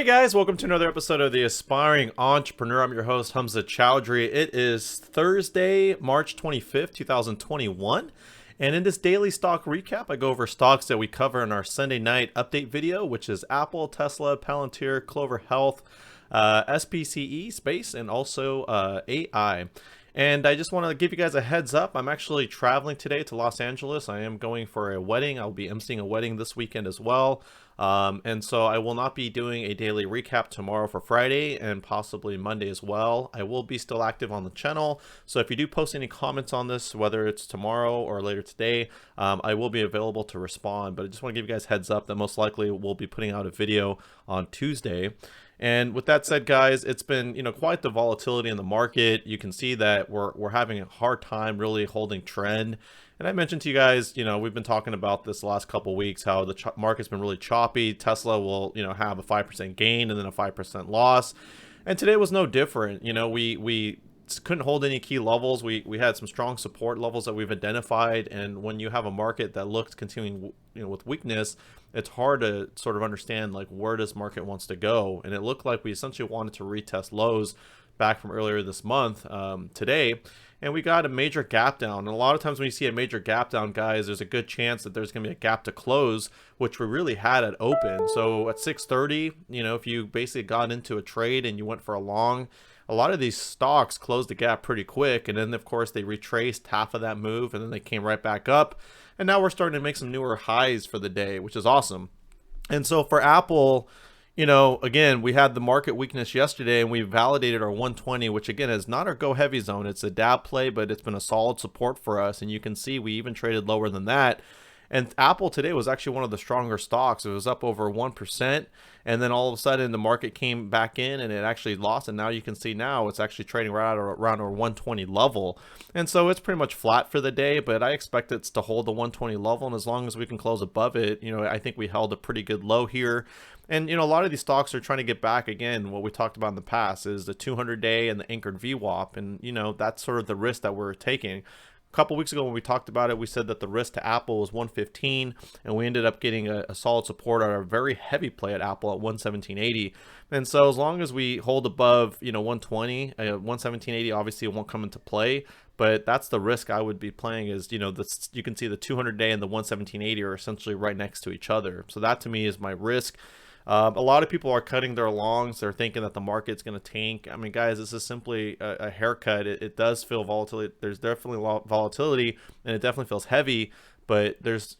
Hey guys, welcome to another episode of The Aspiring Entrepreneur. I'm your host, Hamza Chowdhury. It is Thursday, March 25th, 2021. And in this daily stock recap, I go over stocks that we cover in our Sunday night update video, which is Apple, Tesla, Palantir, Clover Health, Spce, Space, and also AI. And I just want to give you guys a heads up. I'm actually traveling today to Los Angeles. I am going for a wedding. I'll be emceeing a wedding this weekend as well. And so I will not be doing a daily recap tomorrow for Friday and possibly Monday as well. I will be still active on the channel. So if you do post any comments on this, whether it's tomorrow or later today, I will be available to respond. But I just want to give you guys heads up that most likely we'll be putting out a video on Tuesday. And with that said, guys, it's been, quite the volatility in the market. You can see that we're having a hard time really holding trend. And I mentioned to you guys, we've been talking about this the last couple of weeks, how the market's been really choppy. Tesla will, have a 5% gain and then a 5% loss. And today was no different. We couldn't hold any key levels. We had some strong support levels that we've identified. And when you have a market that looks continuing, with weakness, it's hard to sort of understand like where this market wants to go. And it looked like we essentially wanted to retest lows back from earlier this month today. And we got a major gap down. And a lot of times when you see a major gap down, guys, there's a good chance that there's going to be a gap to close, which we really had at open. So at 6:30, if you basically got into a trade and you went for a long, a lot of these stocks closed the gap pretty quick. And then, of course, they retraced half of that move and then they came right back up. And now we're starting to make some newer highs for the day, which is awesome. And so for Apple, again, we had the market weakness yesterday and we validated our 120, which again is not our go heavy zone. It's a dab play, but it's been a solid support for us. And you can see we even traded lower than that. And Apple today was actually one of the stronger stocks. It was up over 1%. And then all of a sudden the market came back in and it actually lost. And now you can see now it's actually trading right around our 120 level. And so it's pretty much flat for the day, but I expect it to hold the 120 level. And as long as we can close above it, I think we held a pretty good low here. And, a lot of these stocks are trying to get back again. What we talked about in the past is the 200-day and the anchored VWAP. And, that's sort of the risk that we're taking. A couple weeks ago when we talked about it, we said that the risk to Apple was 115, and we ended up getting a solid support on a very heavy play at Apple at 117.80. And so as long as we hold above, 120, 117.80 obviously it won't come into play, but that's the risk I would be playing is, you can see the 200-day and the 117.80 are essentially right next to each other. So that to me is my risk. A lot of people are cutting their longs. They're thinking that the market's going to tank. I mean, guys, this is simply a haircut. It does feel volatility. There's definitely volatility, and it definitely feels heavy. But there's,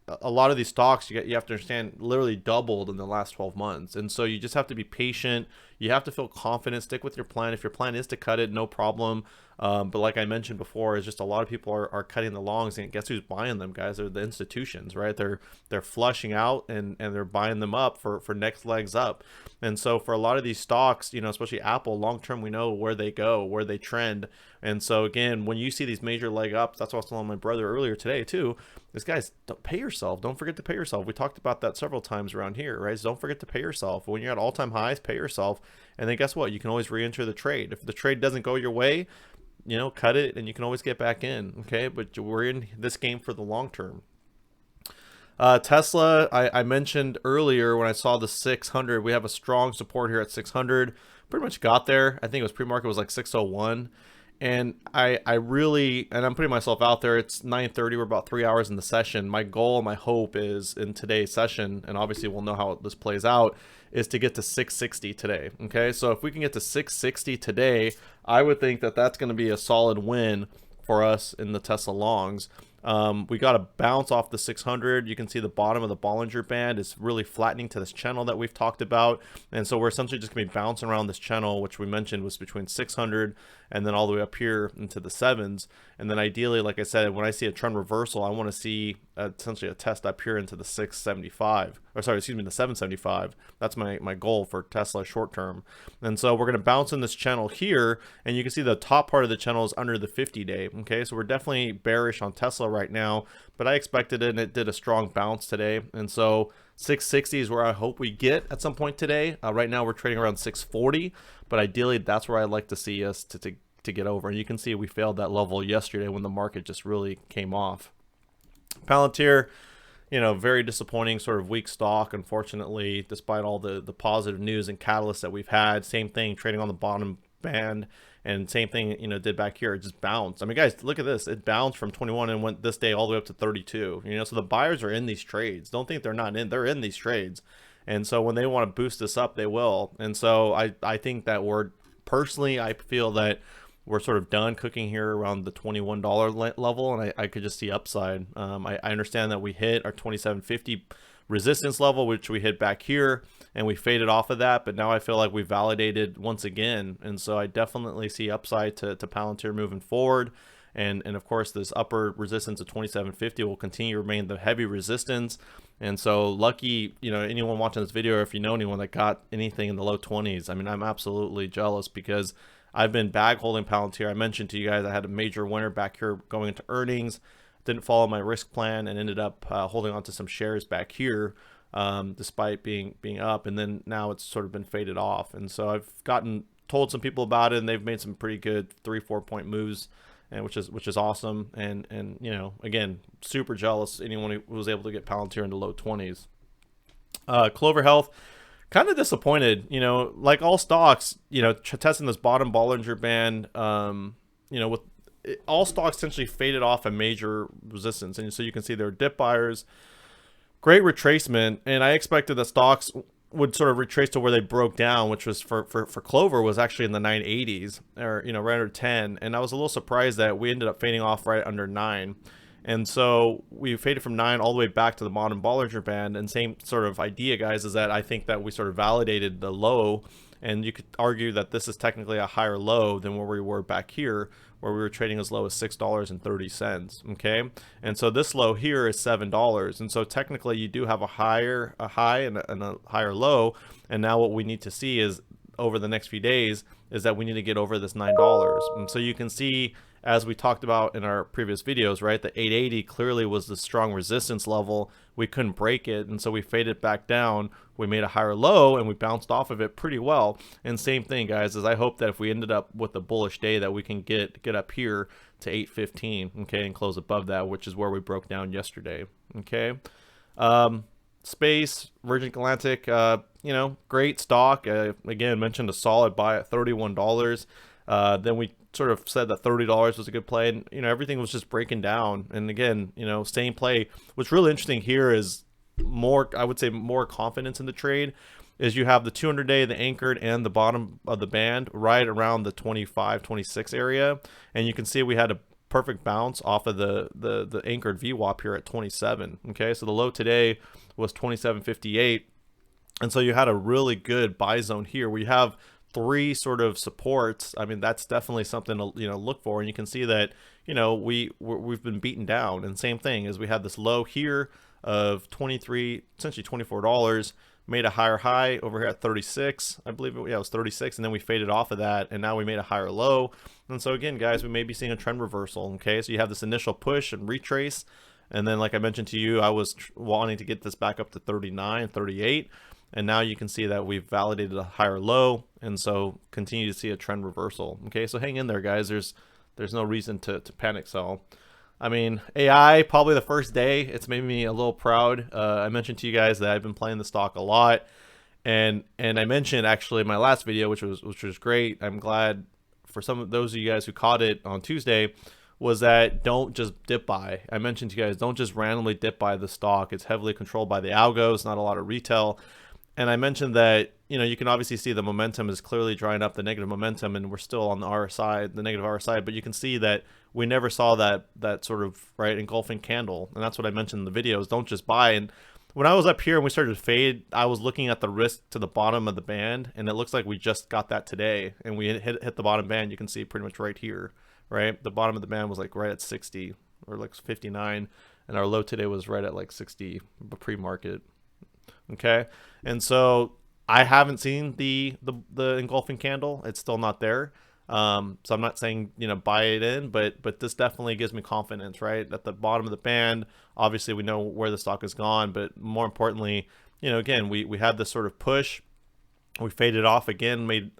a lot of these stocks you have to understand literally doubled in the last 12 months. And so you just have to be patient. You have to feel confident. Stick with your plan. If your plan is to cut it, no problem. But like I mentioned before, is just a lot of people are cutting the longs, and guess who's buying them, guys? They're the institutions, right? They're flushing out and they're buying them up for next legs up. And so for a lot of these stocks, especially Apple, long term, we know where they go, where they trend. And so again, when you see these major leg ups, that's what I was telling my brother earlier today too. Is guys, don't pay yourself. Don't forget to pay yourself. We talked about that several times around here, right? So don't forget to pay yourself. When you're at all-time highs, pay yourself. And then guess what? You can always re-enter the trade. If the trade doesn't go your way, cut it and you can always get back in. Okay. But we're in this game for the long term. Tesla, I mentioned earlier when I saw the 600, we have a strong support here at 600. Pretty much got there. I think it was pre-market was like 601. And I really, and I'm putting myself out there, it's 9:30, we're about 3 hours in the session. My goal, my hope is in today's session, and obviously we'll know how this plays out, is to get to 660 today. Okay, so if we can get to 660 today, I would think that that's going to be a solid win for us in the Tesla longs. We got a bounce off the 600. You can see the bottom of the Bollinger Band is really flattening to this channel that we've talked about. And so we're essentially just going to be bouncing around this channel, which we mentioned was between 600 and then all the way up here into the sevens. And then ideally, like I said, when I see a trend reversal, I want to see essentially a test up here into the 675, or sorry, excuse me, the 775. That's my goal for Tesla short term. And so we're going to bounce in this channel here, and you can see the top part of the channel is under the 50-day. Okay, so we're definitely bearish on Tesla right now, but I expected it, and it did a strong bounce today. And so 660 is where I hope we get at some point today. Right now we're trading around 640, but ideally that's where I'd like to see us to get over. And you can see we failed that level yesterday when the market just really came off. Palantir, very disappointing sort of weak stock, unfortunately, despite all the positive news and catalysts that we've had. Same thing, trading on the bottom band, and same thing, did back here. It just bounced. I mean, guys, look at this. It bounced from 21 and went this day all the way up to 32. So the buyers are in these trades. Don't think they're not in. They're in these trades. And so when they want to boost this up, they will. And so I think that personally, I feel that we're sort of done cooking here around the $21 level, and I could just see upside. I understand that we hit our 27.50 resistance level, which we hit back here, and we faded off of that, but now I feel like we validated once again, and so I definitely see upside to Palantir moving forward. And of course, this upper resistance of 27.50 will continue to remain the heavy resistance. And so lucky, anyone watching this video, or if you know anyone that got anything in the low 20s, I mean, I'm absolutely jealous, because I've been bag holding Palantir. I mentioned to you guys I had a major winner back here going into earnings, didn't follow my risk plan, and ended up holding on to some shares back here, despite being up. And then now it's sort of been faded off. And so I've told some people about it, and they've made some pretty good 3-4 point moves, and which is awesome. And again, super jealous anyone who was able to get Palantir into low 20s. Clover Health, kind of disappointed, like all stocks, testing this bottom Bollinger Band, with all stocks essentially faded off a major resistance. And so you can see there are dip buyers, great retracement. And I expected that stocks would sort of retrace to where they broke down, which was for Clover was actually in the 980s, or, right under 10. And I was a little surprised that we ended up fading off right under 9. And so we faded from 9 all the way back to the bottom Bollinger Band. And same sort of idea, guys, is that I think that we sort of validated the low. And you could argue that this is technically a higher low than where we were back here, where we were trading as low as $6.30. Okay. And so this low here is $7. And so technically you do have a high and a higher low. And now what we need to see is over the next few days is that we need to get over this $9. And so you can see, as we talked about in our previous videos, right, the 880 clearly was the strong resistance level. We couldn't break it, and so we faded back down. We made a higher low, and we bounced off of it pretty well. And same thing, guys, is I hope that if we ended up with a bullish day, that we can get up here to 815, okay, and close above that, which is where we broke down yesterday, okay. Spce, Virgin Galactic, great stock. Again, mentioned a solid buy at $31. Then we sort of said that $30 was a good play, and everything was just breaking down. And again, same play. What's really interesting here is I would say more confidence in the trade is you have the 200-day, the anchored, and the bottom of the band right around the 25, 26 area, and you can see we had a perfect bounce off of the anchored VWAP here at 27. Okay, so the low today was 27.58, and so you had a really good buy zone here where you have 3 sort of supports. I mean, that's definitely something to look for. And you can see that we've been beaten down. And same thing is we had this low here of essentially $24, made a higher high over here at 36. I believe it was 36, and then we faded off of that, and now we made a higher low. And so again, guys, we may be seeing a trend reversal. Okay, so you have this initial push and retrace, and then like I mentioned to you, I was wanting to get this back up to 39, 38. And now you can see that we've validated a higher low, and so continue to see a trend reversal. Okay, so hang in there, guys. There's no reason to panic sell. I mean, AI, probably the first day, it's made me a little proud. I mentioned to you guys that I've been playing the stock a lot, and I mentioned actually in my last video, which was great. I'm glad for some of those of you guys who caught it on Tuesday, was that don't just dip buy. I mentioned to you guys, don't just randomly dip buy the stock. It's heavily controlled by the algos, not a lot of retail. And I mentioned that, you can obviously see the momentum is clearly drying up, the negative momentum, and we're still on the R side, the negative R side, but you can see that we never saw that sort of, right, engulfing candle. And that's what I mentioned in the videos. Don't just buy. And when I was up here and we started to fade, I was looking at the risk to the bottom of the band, and it looks like we just got that today. And we hit the bottom band. You can see pretty much right here, right? The bottom of the band was like right at 60 or like 59, and our low today was right at like 60 pre-market. Okay, and so I haven't seen the engulfing candle. It's still not there. So I'm not saying buy it in, but this definitely gives me confidence, right? At the bottom of the band, obviously we know where the stock has gone, but more importantly, again, we had this sort of push, we faded off again, made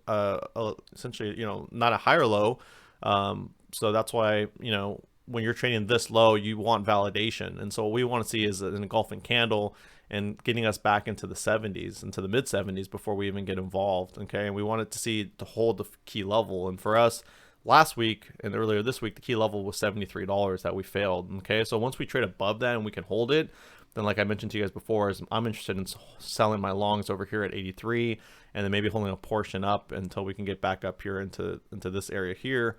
essentially not a higher low. So that's why when you're trading this low, you want validation. And so what we want to see is an engulfing candle and getting us back into the 70s, into the mid 70s before we even get involved. Okay. And we wanted to see to hold the key level. And for us, last week and earlier this week, the key level was $73 that we failed. Okay. So once we trade above that and we can hold it, then like I mentioned to you guys before, is I'm interested in selling my longs over here at 83 and then maybe holding a portion up until we can get back up here into this area here,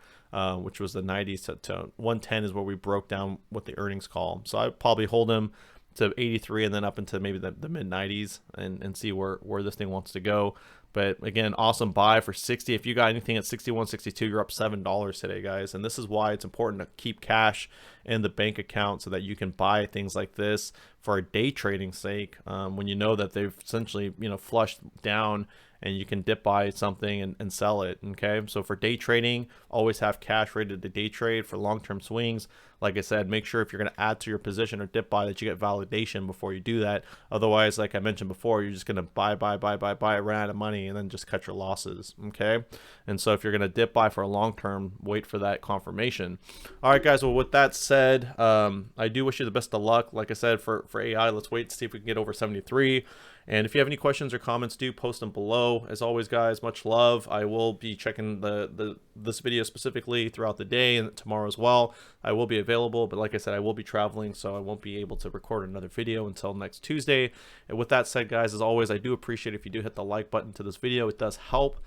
which was the 90s to 110 is where we broke down with the earnings call. So I'd probably hold them to 83 and then up into maybe the mid 90s and see where this thing wants to go. But again, awesome buy for 60. If you got anything at 61, 62, you're up $7 today, guys. And this is why it's important to keep cash in the bank account so that you can buy things like this for a day trading sake. When you know that they've essentially, flushed down and you can dip buy something and sell it. Okay. So for day trading, always have cash ready to day trade. For long-term swings, like I said, make sure if you're going to add to your position or dip buy that you get validation before you do that. Otherwise, like I mentioned before, you're just going to buy, run out of money and then just cut your losses. Okay. And so if you're going to dip buy for a long term, wait for that confirmation. All right, guys. Well, with that said, I do wish you the best of luck. Like I said, for AI, let's wait to see if we can get over 73. And if you have any questions or comments, do post them below. As always, guys, much love. I will be checking this video specifically throughout the day and tomorrow as well. I will be available, but like I said, I will be traveling, so I won't be able to record another video until next Tuesday. And with that said, guys, as always, I do appreciate if you do hit the like button to this video. It does help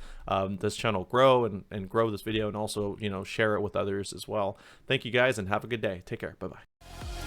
this channel grow and grow this video, and also, share it with others as well. Thank you, guys, and have a good day. Take care. Bye-bye.